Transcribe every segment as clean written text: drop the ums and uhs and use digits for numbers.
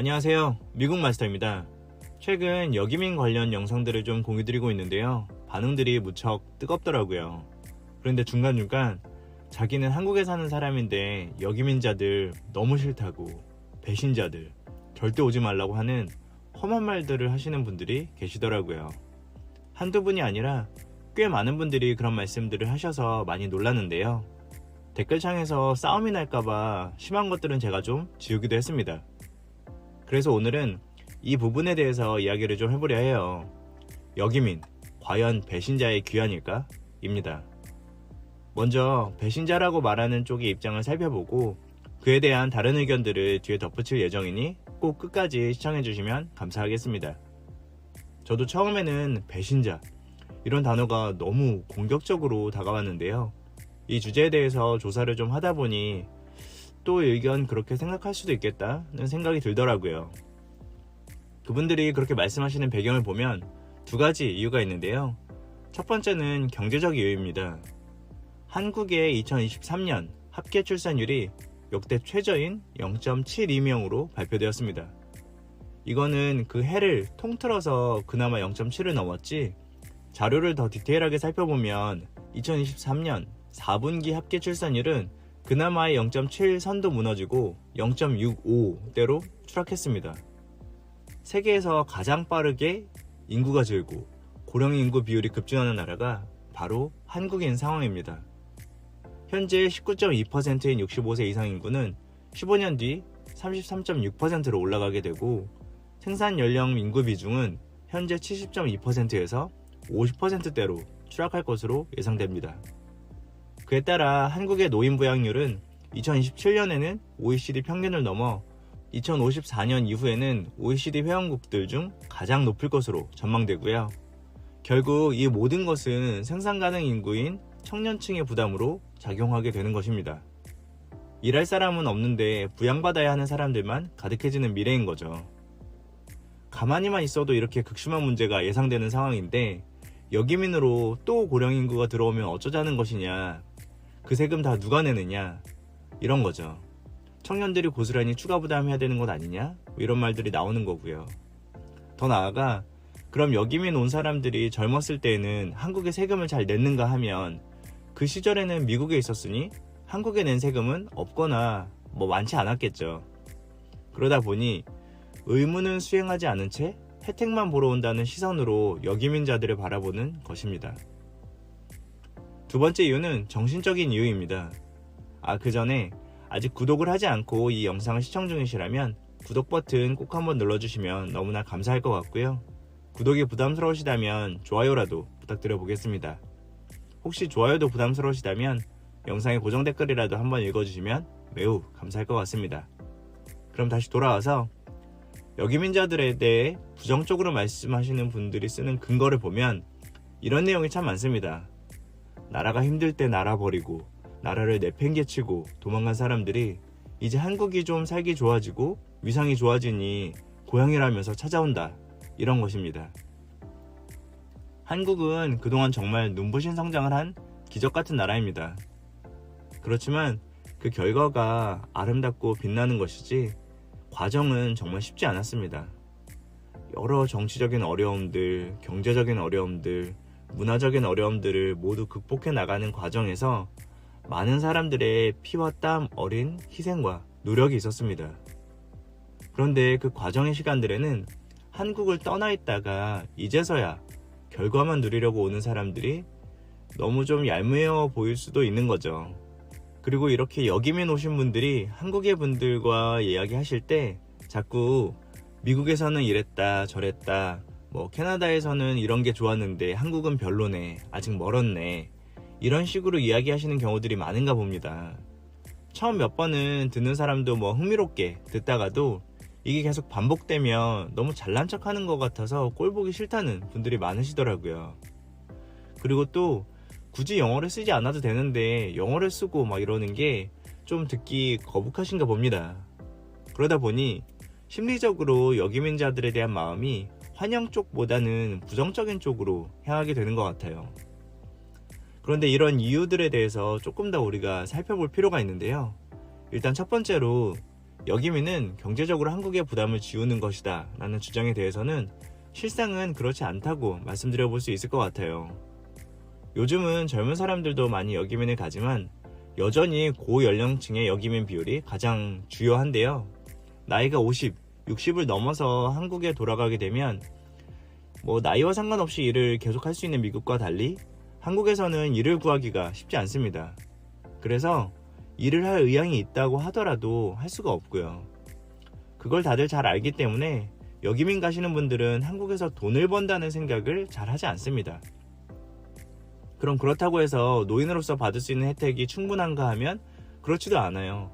안녕하세요, 미국 마스터입니다. 최근 여기민 관련 영상들을 좀 공유드리고 있는데요, 반응들이 무척 뜨겁더라고요. 그런데 중간중간 자기는 한국에 사는 사람인데 여기민자들 너무 싫다고, 배신자들, 절대 오지 말라고 하는 험한 말들을 하시는 분들이 계시더라고요. 한두 분이 아니라 꽤 많은 분들이 그런 말씀들을 하셔서 많이 놀랐는데요, 댓글창에서 싸움이 날까봐 심한 것들은 제가 좀 지우기도 했습니다. 그래서 오늘은 이 부분에 대해서 이야기를 좀 해보려 해요. 여기민, 과연 배신자의 귀환일까? 입니다. 먼저 배신자라고 말하는 쪽의 입장을 살펴보고 그에 대한 다른 의견들을 뒤에 덧붙일 예정이니 꼭 끝까지 시청해주시면 감사하겠습니다. 저도 처음에는 배신자, 이런 단어가 너무 공격적으로 다가왔는데요, 이 주제에 대해서 조사를 좀 하다 보니 또 의견 그렇게 생각할 수도 있겠다는 생각이 들더라고요. 그분들이 그렇게 말씀하시는 배경을 보면 두 가지 이유가 있는데요. 첫 번째는 경제적 이유입니다. 한국의 2023년 합계 출산율이 역대 최저인 0.72명으로 발표되었습니다. 이거는 그 해를 통틀어서 그나마 0.7을 넘었지, 자료를 더 디테일하게 살펴보면 2023년 4분기 합계 출산율은 그나마의 0.7 선도 무너지고 0.65대로 추락했습니다. 세계에서 가장 빠르게 인구가 줄고 고령 인구 비율이 급증하는 나라가 바로 한국인 상황입니다. 현재 19.2%인 65세 이상 인구는 15년 뒤 33.6%로 올라가게 되고, 생산 연령 인구 비중은 현재 70.2%에서 50%대로 추락할 것으로 예상됩니다. 그에 따라 한국의 노인 부양률은 2027년에는 OECD 평균을 넘어 2054년 이후에는 OECD 회원국들 중 가장 높을 것으로 전망되고요. 결국 이 모든 것은 생산 가능 인구인 청년층의 부담으로 작용하게 되는 것입니다. 일할 사람은 없는데 부양받아야 하는 사람들만 가득해지는 미래인 거죠. 가만히만 있어도 이렇게 극심한 문제가 예상되는 상황인데 여기민으로 또 고령 인구가 들어오면 어쩌자는 것이냐, 그 세금 다 누가 내느냐, 이런 거죠. 청년들이 고스란히 추가 부담해야 되는 것 아니냐, 이런 말들이 나오는 거고요. 더 나아가 그럼 여기민 온 사람들이 젊었을 때에는 한국에 세금을 잘 냈는가 하면 그 시절에는 미국에 있었으니 한국에 낸 세금은 없거나 많지 않았겠죠. 그러다 보니 의무는 수행하지 않은 채 혜택만 보러 온다는 시선으로 여기민자들을 바라보는 것입니다. 두 번째 이유는 정신적인 이유입니다. 그 전에 아직 구독을 하지 않고 이 영상을 시청 중이시라면 구독 버튼 꼭 한번 눌러주시면 너무나 감사할 것 같고요. 구독이 부담스러우시다면 좋아요라도 부탁드려 보겠습니다. 혹시 좋아요도 부담스러우시다면 영상의 고정 댓글이라도 한번 읽어주시면 매우 감사할 것 같습니다. 그럼 다시 돌아와서 여기민자들에 대해 부정적으로 말씀하시는 분들이 쓰는 근거를 보면 이런 내용이 참 많습니다. 나라가 힘들 때 나라 버리고 나라를 내팽개치고 도망간 사람들이 이제 한국이 좀 살기 좋아지고 위상이 좋아지니 고향이라면서 찾아온다, 이런 것입니다. 한국은 그동안 정말 눈부신 성장을 한 기적같은 나라입니다. 그렇지만 그 결과가 아름답고 빛나는 것이지 과정은 정말 쉽지 않았습니다. 여러 정치적인 어려움들, 경제적인 어려움들, 문화적인 어려움들을 모두 극복해 나가는 과정에서 많은 사람들의 피와 땀 어린 희생과 노력이 있었습니다. 그런데 그 과정의 시간들에는 한국을 떠나 있다가 이제서야 결과만 누리려고 오는 사람들이 너무 좀 얄미워 보일 수도 있는 거죠. 그리고 이렇게 여기민 오신 분들이 한국의 분들과 이야기하실 때 자꾸 미국에서는 이랬다 저랬다, 캐나다에서는 이런 게 좋았는데 한국은 별로네, 아직 멀었네, 이런 식으로 이야기하시는 경우들이 많은가 봅니다. 처음 몇 번은 듣는 사람도 흥미롭게 듣다가도 이게 계속 반복되면 너무 잘난 척 하는 것 같아서 꼴보기 싫다는 분들이 많으시더라고요. 그리고 또 굳이 영어를 쓰지 않아도 되는데 영어를 쓰고 이러는 게 좀 듣기 거북하신가 봅니다. 그러다 보니 심리적으로 여기민자들에 대한 마음이 환영 쪽보다는 부정적인 쪽으로 향하게 되는 것 같아요. 그런데 이런 이유들에 대해서 조금 더 우리가 살펴볼 필요가 있는데요. 일단 첫 번째로 여기민은 경제적으로 한국에 부담을 지우는 것이다 라는 주장에 대해서는 실상은 그렇지 않다고 말씀드려 볼 수 있을 것 같아요. 요즘은 젊은 사람들도 많이 여기민을 가지만 여전히 고연령층의 여기민 비율이 가장 주요한데요. 나이가 50, 60을 넘어서 한국에 돌아가게 되면 나이와 상관없이 일을 계속할 수 있는 미국과 달리 한국에서는 일을 구하기가 쉽지 않습니다. 그래서 일을 할 의향이 있다고 하더라도 할 수가 없고요. 그걸 다들 잘 알기 때문에 여기민 가시는 분들은 한국에서 돈을 번다는 생각을 잘 하지 않습니다. 그럼 그렇다고 해서 노인으로서 받을 수 있는 혜택이 충분한가 하면 그렇지도 않아요.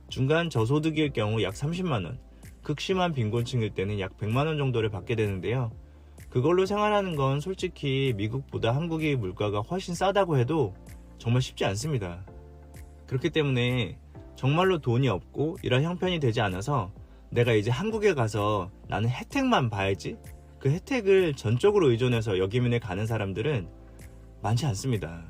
중간 저소득일 경우 약 30만원, 극심한 빈곤층일 때는 약 100만원 정도를 받게 되는데요. 그걸로 생활하는 건 솔직히 미국보다 한국의 물가가 훨씬 싸다고 해도 정말 쉽지 않습니다. 그렇기 때문에 정말로 돈이 없고 이런 형편이 되지 않아서 내가 이제 한국에 가서 나는 혜택만 봐야지, 그 혜택을 전적으로 의존해서 여기민에 가는 사람들은 많지 않습니다.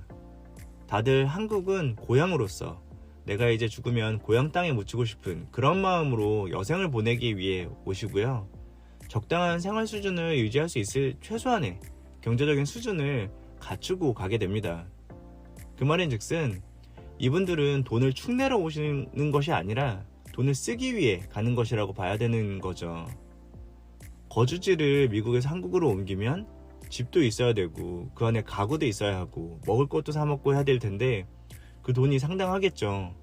다들 한국은 고향으로서 내가 이제 죽으면 고향 땅에 묻히고 싶은 그런 마음으로 여생을 보내기 위해 오시고요. 적당한 생활 수준을 유지할 수 있을 최소한의 경제적인 수준을 갖추고 가게 됩니다. 그 말인즉슨 이분들은 돈을 축내러 오시는 것이 아니라 돈을 쓰기 위해 가는 것이라고 봐야 되는 거죠. 거주지를 미국에서 한국으로 옮기면 집도 있어야 되고 그 안에 가구도 있어야 하고 먹을 것도 사 먹고 해야 될 텐데 그 돈이 상당하겠죠.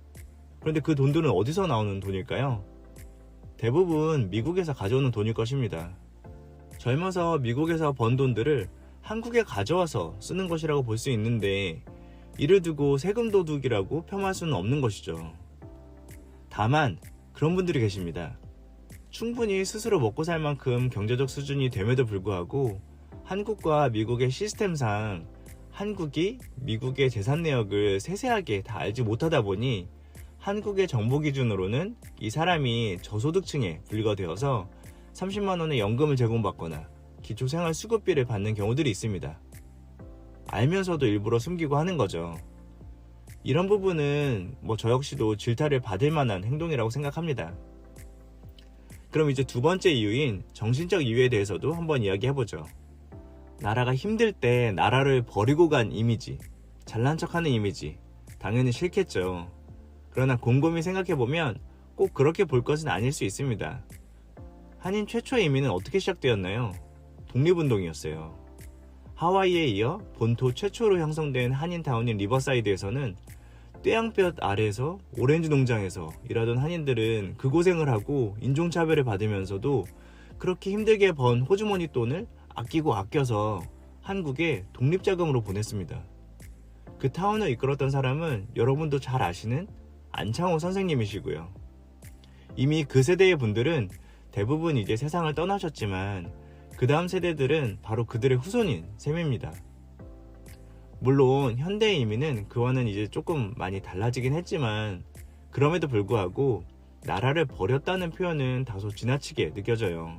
그런데 그 돈들은 어디서 나오는 돈일까요? 대부분 미국에서 가져오는 돈일 것입니다. 젊어서 미국에서 번 돈들을 한국에 가져와서 쓰는 것이라고 볼 수 있는데 이를 두고 세금 도둑이라고 폄하할 수는 없는 것이죠. 다만 그런 분들이 계십니다. 충분히 스스로 먹고 살 만큼 경제적 수준이 됨에도 불구하고 한국과 미국의 시스템상 한국이 미국의 재산 내역을 세세하게 다 알지 못하다 보니 한국의 정보 기준으로는 이 사람이 저소득층에 분류가 되어서 30만원의 연금을 제공받거나 기초생활수급비를 받는 경우들이 있습니다. 알면서도 일부러 숨기고 하는 거죠. 이런 부분은 저 역시도 질타를 받을 만한 행동이라고 생각합니다. 그럼 이제 두 번째 이유인 정신적 이유에 대해서도 한번 이야기해보죠. 나라가 힘들 때 나라를 버리고 간 이미지, 잘난 척하는 이미지, 당연히 싫겠죠. 그러나 곰곰이 생각해보면 꼭 그렇게 볼 것은 아닐 수 있습니다. 한인 최초의 이민은 어떻게 시작되었나요? 독립운동이었어요. 하와이에 이어 본토 최초로 형성된 한인타운인 리버사이드에서는 떼양볕 아래에서 오렌지 농장에서 일하던 한인들은 그 고생을 하고 인종차별을 받으면서도 그렇게 힘들게 번 호주머니 돈을 아끼고 아껴서 한국에 독립자금으로 보냈습니다. 그 타운을 이끌었던 사람은 여러분도 잘 아시는 안창호 선생님이시고요. 이미 그 세대의 분들은 대부분 이제 세상을 떠나셨지만 그 다음 세대들은 바로 그들의 후손인 셈입니다. 물론 현대 이민은 그와는 이제 조금 많이 달라지긴 했지만 그럼에도 불구하고 나라를 버렸다는 표현은 다소 지나치게 느껴져요.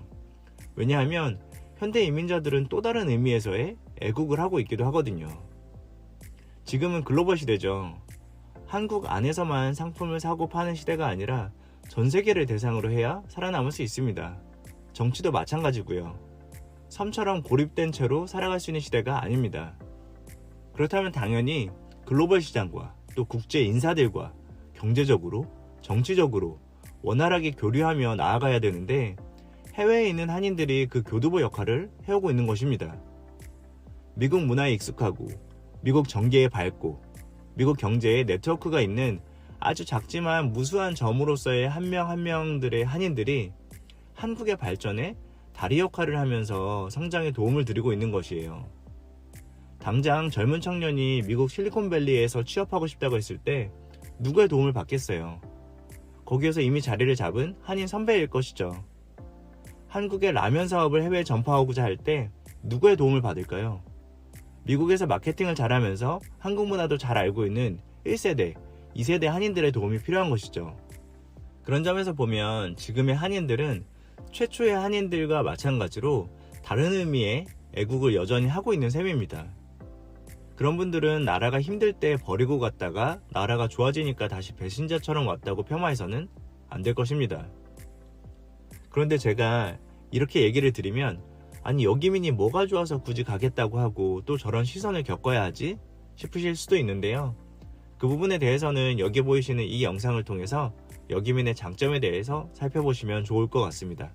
왜냐하면 현대 이민자들은 또 다른 의미에서의 애국을 하고 있기도 하거든요. 지금은 글로벌 시대죠. 한국 안에서만 상품을 사고 파는 시대가 아니라 전 세계를 대상으로 해야 살아남을 수 있습니다. 정치도 마찬가지고요. 섬처럼 고립된 채로 살아갈 수 있는 시대가 아닙니다. 그렇다면 당연히 글로벌 시장과 또 국제 인사들과 경제적으로, 정치적으로 원활하게 교류하며 나아가야 되는데 해외에 있는 한인들이 그 교두보 역할을 해오고 있는 것입니다. 미국 문화에 익숙하고 미국 정계에 밝고 미국 경제에 네트워크가 있는 아주 작지만 무수한 점으로서의 한 명 한 명들의 한인들이 한국의 발전에 다리 역할을 하면서 성장에 도움을 드리고 있는 것이에요. 당장 젊은 청년이 미국 실리콘밸리에서 취업하고 싶다고 했을 때 누구의 도움을 받겠어요? 거기에서 이미 자리를 잡은 한인 선배일 것이죠. 한국의 라면 사업을 해외에 전파하고자 할 때 누구의 도움을 받을까요? 미국에서 마케팅을 잘하면서 한국 문화도 잘 알고 있는 1세대, 2세대 한인들의 도움이 필요한 것이죠. 그런 점에서 보면 지금의 한인들은 최초의 한인들과 마찬가지로 다른 의미의 애국을 여전히 하고 있는 셈입니다. 그런 분들은 나라가 힘들 때 버리고 갔다가 나라가 좋아지니까 다시 배신자처럼 왔다고 폄하해서는 안 될 것입니다. 그런데 제가 이렇게 얘기를 드리면 아니 여기민이 뭐가 좋아서 굳이 가겠다고 하고 또 저런 시선을 겪어야 하지? 싶으실 수도 있는데요. 그 부분에 대해서는 여기 보이시는 이 영상을 통해서 여기민의 장점에 대해서 살펴보시면 좋을 것 같습니다.